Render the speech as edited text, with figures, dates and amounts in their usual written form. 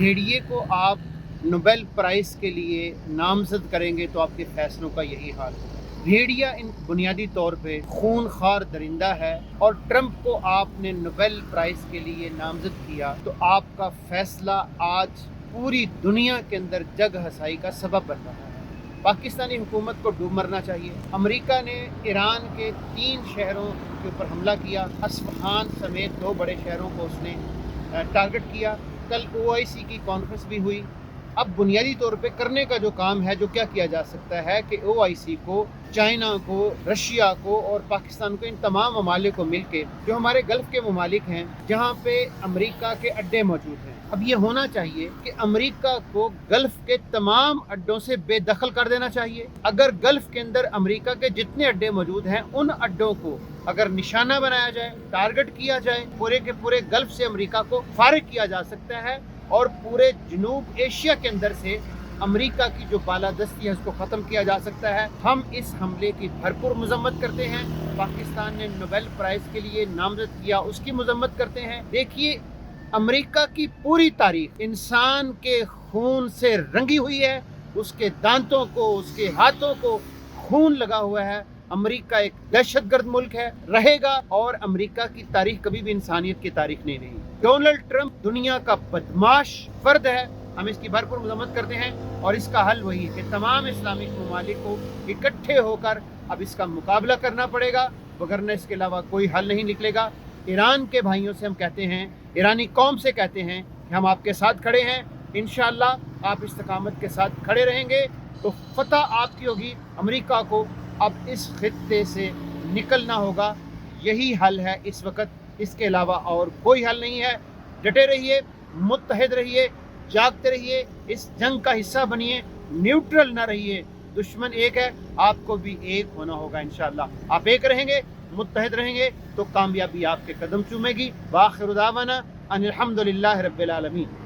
भेड़िए को आप नोबेल प्राइज़ के लिए नामज़द करेंगे तो आपके फैसलों का यही हाल होगा। भेड़िया इन बुनियादी तौर पे खूनखार दरिंदा है, और ट्रंप को आपने नोबेल प्राइज़ के लिए नामज़द किया तो आपका फैसला आज पूरी दुनिया के अंदर जग हसाई का सबब बन रहा है। पाकिस्तानी हुकूमत को डूब मरना चाहिए। अमेरिका ने ईरान के 3 शहरों के ऊपर हमला किया, अस्फहान समेत 2 बड़े शहरों को उसने टारगेट किया। कल OIC की कॉन्फ्रेंस भी हुई। अब बुनियादी तौर पे करने का जो काम है, जो क्या किया जा सकता है कि OIC को, चाइना को, रशिया को और पाकिस्तान को, इन तमाम ममालिक को मिलके, जो हमारे गल्फ़ के ममालिक हैं जहाँ पे अमेरिका के अड्डे मौजूद हैं, अब ये होना चाहिए कि अमेरिका को गल्फ़ के तमाम अड्डों से बेदखल कर देना चाहिए। अगर गल्फ़ के अंदर अमेरिका के जितने अड्डे मौजूद हैं, उन अड्डों को अगर निशाना बनाया जाए, टारगेट किया जाए, पूरे के पूरे गल्फ़ से अमेरिका को फारिग किया जा सकता है और पूरे जनूब एशिया के अंदर से अमेरिका की जो बालादस्ती है उसको ख़त्म किया जा सकता है। हम इस हमले की भरपूर मजम्मत करते हैं। पाकिस्तान ने नोबेल प्राइज़ के लिए नामज़द किया, उसकी मजम्मत करते हैं। देखिए, अमेरिका की पूरी तारीख इंसान के खून से रंगी हुई है। उसके दांतों को, उसके हाथों को खून लगा हुआ है। अमेरिका एक दहशतगर्द मुल्क है, रहेगा, और अमेरिका की तारीख कभी भी इंसानियत की तारीख नहीं रही। डोनाल्ड ट्रंप दुनिया का बदमाश फर्द है, हम इसकी भरपूर मजम्मत करते हैं, और इसका हल वही है कि तमाम इस्लामिक ममालिक को इकट्ठे होकर अब इसका मुकाबला करना पड़ेगा, वगरना इसके अलावा कोई हल नहीं निकलेगा। ईरान के भाइयों से हम कहते हैं, ईरानी कौम से कहते हैं कि हम आपके साथ खड़े हैं। इंशाअल्लाह आप इस्तकामत के साथ खड़े रहेंगे तो फतह आपकी होगी। अमेरिका को अब इस खित्ते से निकलना होगा, यही हल है इस वक्त, इसके अलावा और कोई हल नहीं है। डटे रहिए, मुत्तहिद रहिए, जागते रहिए, इस जंग का हिस्सा बनिए, न्यूट्रल ना रहिए। दुश्मन एक है, आपको भी एक होना होगा। इंशाअल्लाह आप एक रहेंगे, मुत्तहिद रहेंगे तो कामयाबी आपके कदम चूमेगी। वाखिर दावाना अनिल हम्दुलिल्लाहि रब्बिल आलमीन।